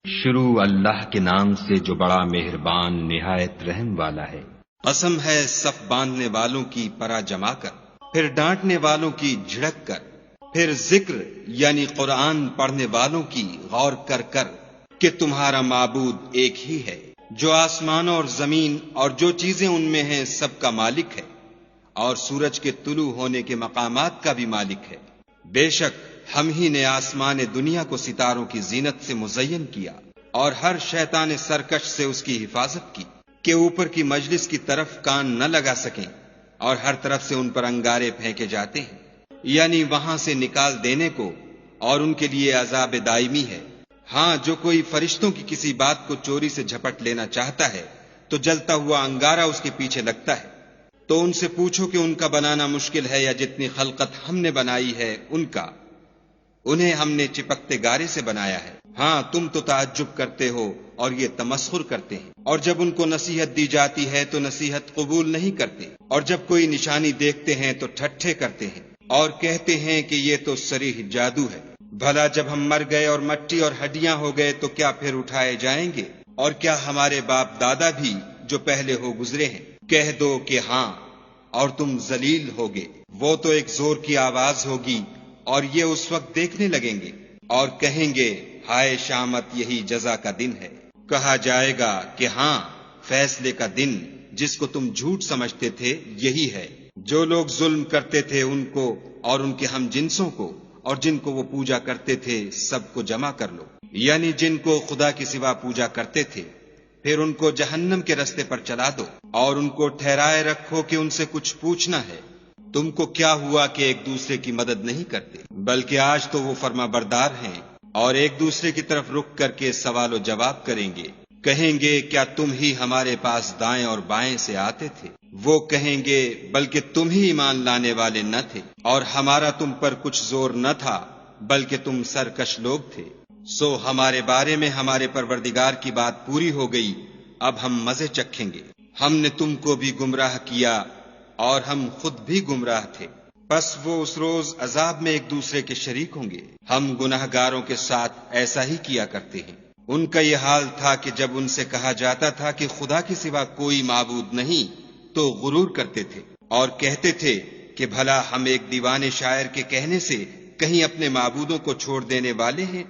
شروع اللہ کے نام سے جو بڑا مہربان نہایت رحم والا ہے۔ قسم ہے صف باندھنے والوں کی پرا جما کر، پھر ڈانٹنے والوں کی جھڑک کر، پھر ذکر یعنی قرآن پڑھنے والوں کی غور کر کر کہ تمہارا معبود ایک ہی ہے، جو آسمانوں اور زمین اور جو چیزیں ان میں ہیں سب کا مالک ہے، اور سورج کے طلوع ہونے کے مقامات کا بھی مالک ہے۔ بے شک ہم ہی نے آسمان دنیا کو ستاروں کی زینت سے مزین کیا اور ہر شیطان سرکش سے اس کی حفاظت کی کہ اوپر کی مجلس کی طرف کان نہ لگا سکیں، اور ہر طرف سے ان پر انگارے پھینکے جاتے ہیں، یعنی وہاں سے نکال دینے کو، اور ان کے لیے عذاب دائمی ہے۔ ہاں، جو کوئی فرشتوں کی کسی بات کو چوری سے جھپٹ لینا چاہتا ہے تو جلتا ہوا انگارہ اس کے پیچھے لگتا ہے۔ تو ان سے پوچھو کہ ان کا بنانا مشکل ہے یا جتنی خلقت ہم نے بنائی ہے ان کا، انہیں ہم نے چپکتے گارے سے بنایا ہے۔ ہاں، تم تو تعجب کرتے ہو اور یہ تمسخر کرتے ہیں، اور جب ان کو نصیحت دی جاتی ہے تو نصیحت قبول نہیں کرتے، اور جب کوئی نشانی دیکھتے ہیں تو ٹھٹھے کرتے ہیں اور کہتے ہیں کہ یہ تو صریح جادو ہے۔ بھلا جب ہم مر گئے اور مٹی اور ہڈیاں ہو گئے تو کیا پھر اٹھائے جائیں گے؟ اور کیا ہمارے باپ دادا بھی جو پہلے ہو گزرے ہیں؟ کہہ دو کہ ہاں، اور تم ذلیل ہوگے۔ وہ تو ایک زور کی آواز ہوگی اور یہ اس وقت دیکھنے لگیں گے اور کہیں گے ہائے شامت، یہی جزا کا دن ہے۔ کہا جائے گا کہ ہاں، فیصلے کا دن جس کو تم جھوٹ سمجھتے تھے یہی ہے۔ جو لوگ ظلم کرتے تھے ان کو اور ان کے ہم جنسوں کو اور جن کو وہ پوجا کرتے تھے سب کو جمع کر لو، یعنی جن کو خدا کے سوا پوجا کرتے تھے، پھر ان کو جہنم کے رستے پر چلا دو، اور ان کو ٹھہرائے رکھو کہ ان سے کچھ پوچھنا ہے۔ تم کو کیا ہوا کہ ایک دوسرے کی مدد نہیں کرتے؟ بلکہ آج تو وہ فرما بردار ہیں اور ایک دوسرے کی طرف رخ کر کے سوال و جواب کریں گے۔ کہیں گے کیا تم ہی ہمارے پاس دائیں اور بائیں سے آتے تھے؟ وہ کہیں گے بلکہ تم ہی ایمان لانے والے نہ تھے، اور ہمارا تم پر کچھ زور نہ تھا، بلکہ تم سرکش لوگ تھے۔ سو ہمارے بارے میں ہمارے پروردگار کی بات پوری ہو گئی، اب ہم مزے چکھیں گے۔ ہم نے تم کو بھی گمراہ کیا اور ہم خود بھی گمراہ تھے، پس وہ اس روز عذاب میں ایک دوسرے کے شریک ہوں گے۔ ہم گناہگاروں کے ساتھ ایسا ہی کیا کرتے ہیں۔ ان کا یہ حال تھا کہ جب ان سے کہا جاتا تھا کہ خدا کے سوا کوئی معبود نہیں تو غرور کرتے تھے اور کہتے تھے کہ بھلا ہم ایک دیوانے شاعر کے کہنے سے کہیں اپنے معبودوں کو چھوڑ دینے والے ہیں؟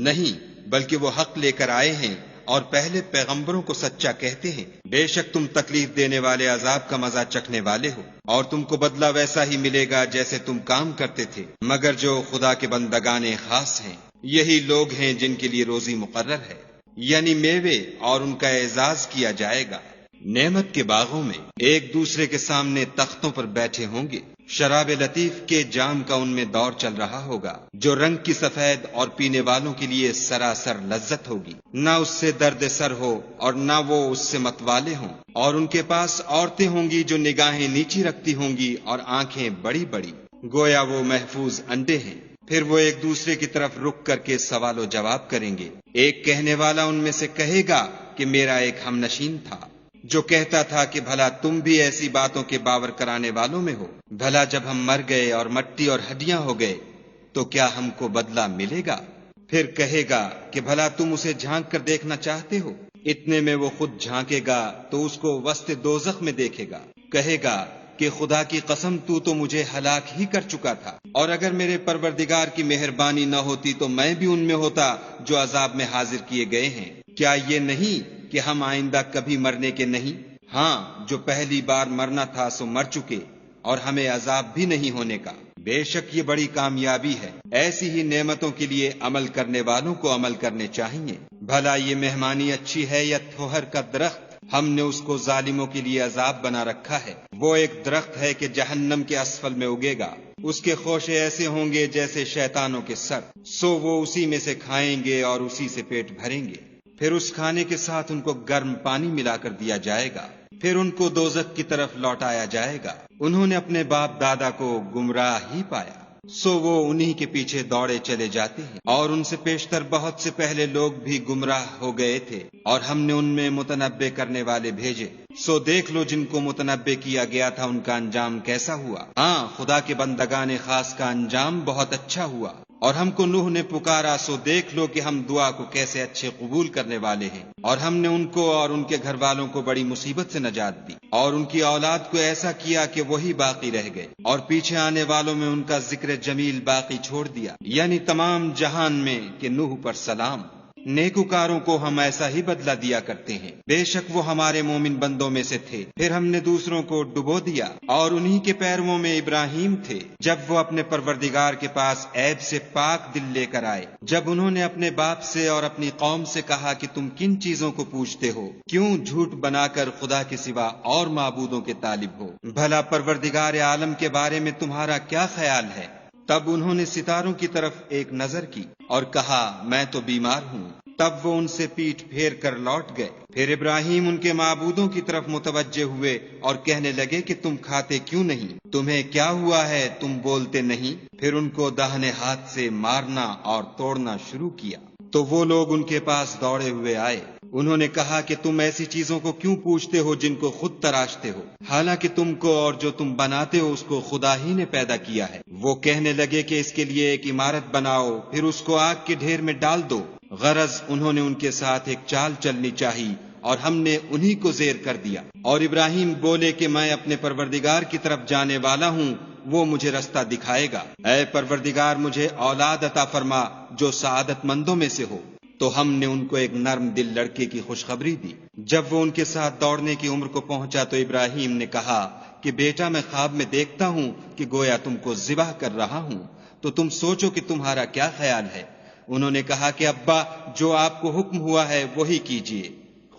نہیں، بلکہ وہ حق لے کر آئے ہیں اور پہلے پیغمبروں کو سچا کہتے ہیں۔ بے شک تم تکلیف دینے والے عذاب کا مزہ چکھنے والے ہو، اور تم کو بدلہ ویسا ہی ملے گا جیسے تم کام کرتے تھے، مگر جو خدا کے بندگان خاص ہیں یہی لوگ ہیں جن کے لیے روزی مقرر ہے، یعنی میوے، اور ان کا اعزاز کیا جائے گا۔ نعمت کے باغوں میں ایک دوسرے کے سامنے تختوں پر بیٹھے ہوں گے، شراب لطیف کے جام کا ان میں دور چل رہا ہوگا، جو رنگ کی سفید اور پینے والوں کے لیے سراسر لذت ہوگی، نہ اس سے درد سر ہو اور نہ وہ اس سے متوالے ہوں۔ اور ان کے پاس عورتیں ہوں گی جو نگاہیں نیچی رکھتی ہوں گی اور آنکھیں بڑی بڑی، گویا وہ محفوظ انڈے ہیں۔ پھر وہ ایک دوسرے کی طرف رک کر کے سوال و جواب کریں گے۔ ایک کہنے والا ان میں سے کہے گا کہ میرا ایک ہم نشین تھا جو کہتا تھا کہ بھلا تم بھی ایسی باتوں کے باور کرانے والوں میں ہو؟ بھلا جب ہم مر گئے اور مٹی اور ہڈیاں ہو گئے تو کیا ہم کو بدلہ ملے گا؟ پھر کہے گا کہ بھلا تم اسے جھانک کر دیکھنا چاہتے ہو؟ اتنے میں وہ خود جھانکے گا تو اس کو وسط دوزخ میں دیکھے گا، کہے گا کہ خدا کی قسم تو مجھے ہلاک ہی کر چکا تھا، اور اگر میرے پروردگار کی مہربانی نہ ہوتی تو میں بھی ان میں ہوتا جو عذاب میں حاضر کیے گئے ہیں۔ کیا یہ نہیں کہ ہم آئندہ کبھی مرنے کے نہیں؟ ہاں، جو پہلی بار مرنا تھا سو مر چکے، اور ہمیں عذاب بھی نہیں ہونے کا۔ بے شک یہ بڑی کامیابی ہے۔ ایسی ہی نعمتوں کے لیے عمل کرنے والوں کو عمل کرنے چاہیے۔ بھلا یہ مہمانی اچھی ہے یا تھوہر کا درخت؟ ہم نے اس کو ظالموں کے لیے عذاب بنا رکھا ہے۔ وہ ایک درخت ہے کہ جہنم کے اسفل میں اگے گا، اس کے خوشے ایسے ہوں گے جیسے شیطانوں کے سر، سو وہ اسی میں سے کھائیں گے اور اسی سے پیٹ بھریں گے۔ پھر اس کھانے کے ساتھ ان کو گرم پانی ملا کر دیا جائے گا، پھر ان کو دوزخ کی طرف لوٹایا جائے گا۔ انہوں نے اپنے باپ دادا کو گمراہ ہی پایا، سو وہ انہی کے پیچھے دوڑے چلے جاتے ہیں، اور ان سے پیشتر بہت سے پہلے لوگ بھی گمراہ ہو گئے تھے، اور ہم نے ان میں متنبع کرنے والے بھیجے، سو دیکھ لو جن کو متنبع کیا گیا تھا ان کا انجام کیسا ہوا۔ ہاں، خدا کے بندگان خاص کا انجام بہت اچھا ہوا، اور ہم کو نوح نے پکارا سو دیکھ لو کہ ہم دعا کو کیسے اچھے قبول کرنے والے ہیں، اور ہم نے ان کو اور ان کے گھر والوں کو بڑی مصیبت سے نجات دی، اور ان کی اولاد کو ایسا کیا کہ وہی باقی رہ گئے، اور پیچھے آنے والوں میں ان کا ذکر جمیل باقی چھوڑ دیا، یعنی تمام جہان میں کہ نوح پر سلام۔ نیکوکاروں کو ہم ایسا ہی بدلہ دیا کرتے ہیں، بے شک وہ ہمارے مومن بندوں میں سے تھے، پھر ہم نے دوسروں کو ڈبو دیا، اور انہی کے پیرووں میں ابراہیم تھے جب وہ اپنے پروردگار کے پاس عیب سے پاک دل لے کر آئے، جب انہوں نے اپنے باپ سے اور اپنی قوم سے کہا کہ تم کن چیزوں کو پوچھتے ہو، کیوں جھوٹ بنا کر خدا کے سوا اور معبودوں کے طالب ہو، بھلا پروردگار عالم کے بارے میں تمہارا کیا خیال ہے؟ تب انہوں نے ستاروں کی طرف ایک نظر کی اور کہا میں تو بیمار ہوں، تب وہ ان سے پیٹھ پھیر کر لوٹ گئے۔ پھر ابراہیم ان کے معبودوں کی طرف متوجہ ہوئے اور کہنے لگے کہ تم کھاتے کیوں نہیں؟ تمہیں کیا ہوا ہے؟ تم بولتے نہیں؟ پھر ان کو داہنے ہاتھ سے مارنا اور توڑنا شروع کیا تو وہ لوگ ان کے پاس دوڑے ہوئے آئے۔ انہوں نے کہا کہ تم ایسی چیزوں کو کیوں پوچھتے ہو جن کو خود تراشتے ہو، حالانکہ تم کو اور جو تم بناتے ہو اس کو خدا ہی نے پیدا کیا ہے۔ وہ کہنے لگے کہ اس کے لیے ایک عمارت بناؤ، پھر اس کو آگ کے ڈھیر میں ڈال دو۔ غرض انہوں نے ان کے ساتھ ایک چال چلنی چاہی اور ہم نے انہی کو زیر کر دیا۔ اور ابراہیم بولے کہ میں اپنے پروردگار کی طرف جانے والا ہوں، وہ مجھے رستہ دکھائے گا۔ اے پروردگار مجھے اولاد عطا فرما جو سعادت مندوں میں سے ہو۔ تو ہم نے ان کو ایک نرم دل لڑکے کی خوشخبری دی۔ جب وہ ان کے ساتھ دوڑنے کی عمر کو پہنچا تو ابراہیم نے کہا کہ بیٹا میں خواب میں دیکھتا ہوں کہ گویا تم کو ذبح کر رہا ہوں، تو تم سوچو کہ تمہارا کیا خیال ہے؟ انہوں نے کہا کہ ابا جو آپ کو حکم ہوا ہے وہی کیجیے،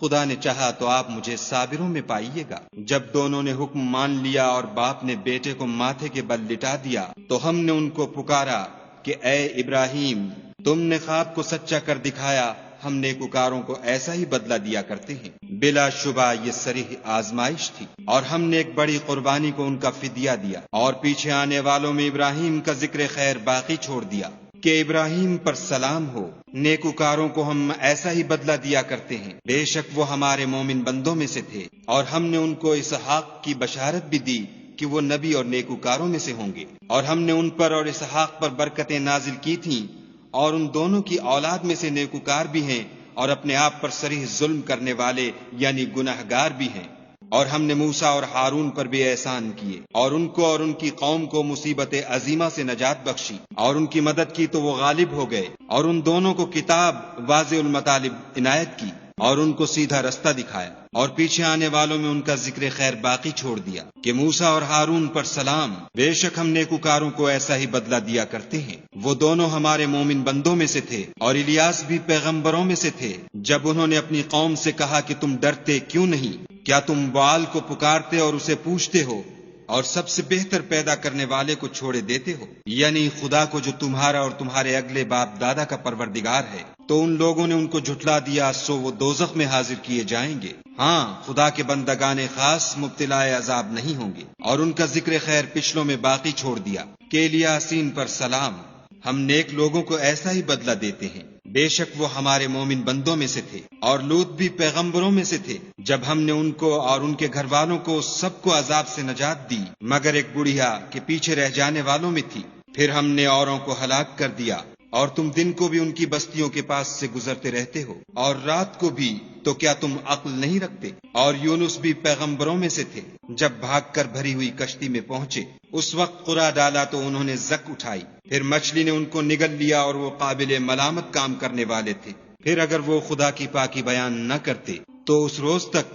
خدا نے چاہا تو آپ مجھے صابروں میں پائیے گا۔ جب دونوں نے حکم مان لیا اور باپ نے بیٹے کو ماتھے کے بل لٹا دیا تو ہم نے ان کو پکارا کہ اے ابراہیم تم نے خواب کو سچا کر دکھایا، ہم نیکوکاروں کو ایسا ہی بدلہ دیا کرتے ہیں۔ بلا شبہ یہ صریح آزمائش تھی، اور ہم نے ایک بڑی قربانی کو ان کا فدیہ دیا، اور پیچھے آنے والوں میں ابراہیم کا ذکر خیر باقی چھوڑ دیا کہ ابراہیم پر سلام ہو۔ نیکوکاروں کو ہم ایسا ہی بدلہ دیا کرتے ہیں، بے شک وہ ہمارے مومن بندوں میں سے تھے، اور ہم نے ان کو اسحاق کی بشارت بھی دی کہ وہ نبی اور نیکوکاروں میں سے ہوں گے، اور ہم نے ان پر اور اسحاق پر برکتیں نازل کی تھیں، اور ان دونوں کی اولاد میں سے نیکوکار بھی ہیں اور اپنے آپ پر صریح ظلم کرنے والے یعنی گناہگار بھی ہیں۔ اور ہم نے موسیٰ اور ہارون پر بھی احسان کیے، اور ان کو اور ان کی قوم کو مصیبت عظیمہ سے نجات بخشی، اور ان کی مدد کی تو وہ غالب ہو گئے، اور ان دونوں کو کتاب واضح المطالب عنایت کی، اور ان کو سیدھا رستہ دکھایا، اور پیچھے آنے والوں میں ان کا ذکر خیر باقی چھوڑ دیا کہ موسیٰ اور ہارون پر سلام، بے شک ہم نیکوکاروں کو ایسا ہی بدلہ دیا کرتے ہیں۔ وہ دونوں ہمارے مومن بندوں میں سے تھے، اور الیاس بھی پیغمبروں میں سے تھے۔ جب انہوں نے اپنی قوم سے کہا کہ تم ڈرتے کیوں نہیں؟ کیا تم بعال کو پکارتے اور اسے پوچھتے ہو، اور سب سے بہتر پیدا کرنے والے کو چھوڑے دیتے ہو، یعنی خدا کو جو تمہارا اور تمہارے اگلے باپ دادا کا پروردگار ہے؟ تو ان لوگوں نے ان کو جھٹلا دیا، سو وہ دوزخ میں حاضر کیے جائیں گے۔ ہاں خدا کے بندگان خاص مبتلا عذاب نہیں ہوں گے۔ اور ان کا ذکر خیر پچھلوں میں باقی چھوڑ دیا کہ الیاسین پر سلام، ہم نیک لوگوں کو ایسا ہی بدلہ دیتے ہیں، بے شک وہ ہمارے مومن بندوں میں سے تھے۔ اور لوط بھی پیغمبروں میں سے تھے، جب ہم نے ان کو اور ان کے گھر والوں کو سب کو عذاب سے نجات دی مگر ایک بڑھیا کہ پیچھے رہ جانے والوں میں تھی، پھر ہم نے اوروں کو ہلاک کر دیا۔ اور تم دن کو بھی ان کی بستیوں کے پاس سے گزرتے رہتے ہو، اور رات کو بھی، تو کیا تم عقل نہیں رکھتے؟ اور یونس بھی پیغمبروں میں سے تھے، جب بھاگ کر بھری ہوئی کشتی میں پہنچے، اس وقت قرع ڈالا تو انہوں نے زک اٹھائی، پھر مچھلی نے ان کو نگل لیا، اور وہ قابل ملامت کام کرنے والے تھے۔ پھر اگر وہ خدا کی پاکی بیان نہ کرتے تو اس روز تک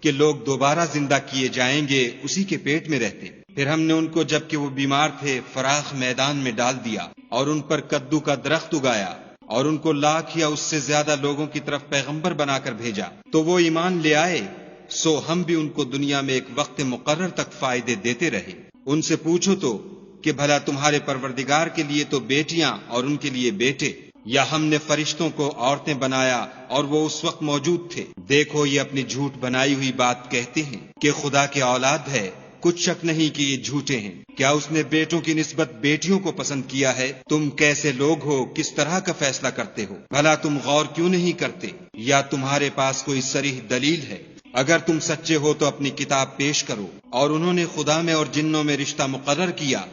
کہ لوگ دوبارہ زندہ کیے جائیں گے اسی کے پیٹ میں رہتے۔ پھر ہم نے ان کو جبکہ وہ بیمار تھے فراخ میدان میں ڈال دیا، اور ان پر کدو کا درخت اگایا، اور ان کو 1,00,000 یا اس سے زیادہ لوگوں کی طرف پیغمبر بنا کر بھیجا، تو وہ ایمان لے آئے، سو ہم بھی ان کو دنیا میں ایک وقت مقرر تک فائدے دیتے رہے۔ ان سے پوچھو تو کہ بھلا تمہارے پروردگار کے لیے تو بیٹیاں اور ان کے لیے بیٹے، یا ہم نے فرشتوں کو عورتیں بنایا اور وہ اس وقت موجود تھے؟ دیکھو یہ اپنی جھوٹ بنائی ہوئی بات کہتے ہیں کہ خدا کی اولاد ہے، کچھ شک نہیں کہ یہ جھوٹے ہیں۔ کیا اس نے بیٹوں کی نسبت بیٹیوں کو پسند کیا ہے؟ تم کیسے لوگ ہو، کس طرح کا فیصلہ کرتے ہو؟ بھلا تم غور کیوں نہیں کرتے؟ یا تمہارے پاس کوئی صریح دلیل ہے؟ اگر تم سچے ہو تو اپنی کتاب پیش کرو۔ اور انہوں نے خدا میں اور جنوں میں رشتہ مقرر کیا،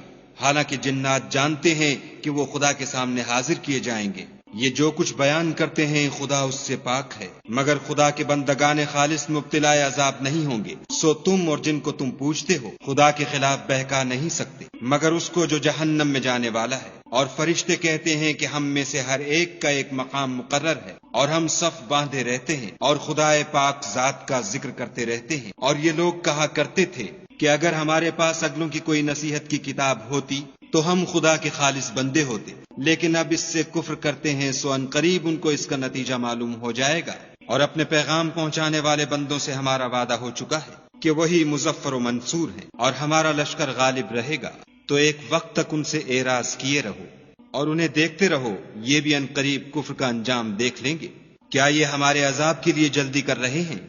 حالانکہ جنات جانتے ہیں کہ وہ خدا کے سامنے حاضر کیے جائیں گے۔ یہ جو کچھ بیان کرتے ہیں خدا اس سے پاک ہے، مگر خدا کے بندگان خالص مبتلا عذاب نہیں ہوں گے۔ سو تم اور جن کو تم پوچھتے ہو خدا کے خلاف بہکا نہیں سکتے مگر اس کو جو جہنم میں جانے والا ہے۔ اور فرشتے کہتے ہیں کہ ہم میں سے ہر ایک کا ایک مقام مقرر ہے، اور ہم صف باندھے رہتے ہیں اور خدا پاک ذات کا ذکر کرتے رہتے ہیں۔ اور یہ لوگ کہا کرتے تھے کہ اگر ہمارے پاس اگلوں کی کوئی نصیحت کی کتاب ہوتی تو ہم خدا کے خالص بندے ہوتے، لیکن اب اس سے کفر کرتے ہیں، سو ان قریب ان کو اس کا نتیجہ معلوم ہو جائے گا۔ اور اپنے پیغام پہنچانے والے بندوں سے ہمارا وعدہ ہو چکا ہے کہ وہی مظفر و منصور ہیں، اور ہمارا لشکر غالب رہے گا۔ تو ایک وقت تک ان سے اعراض کیے رہو اور انہیں دیکھتے رہو، یہ بھی ان قریب کفر کا انجام دیکھ لیں گے۔ کیا یہ ہمارے عذاب کے لیے جلدی کر رہے ہیں؟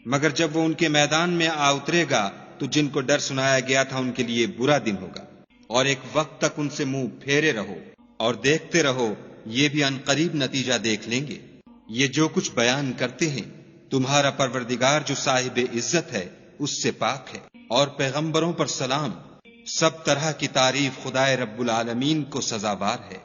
مگر جب وہ ان کے میدان میں آ اترے گا تو جن کو ڈر سنایا گیا تھا ان کے لیے برا دن ہوگا۔ اور ایک وقت تک ان سے منہ پھیرے رہو اور دیکھتے رہو، یہ بھی ان قریب نتیجہ دیکھ لیں گے۔ یہ جو کچھ بیان کرتے ہیں تمہارا پروردگار جو صاحب عزت ہے اس سے پاک ہے، اور پیغمبروں پر سلام۔ سب طرح کی تعریف خدائے رب العالمین کو سزاوار ہے۔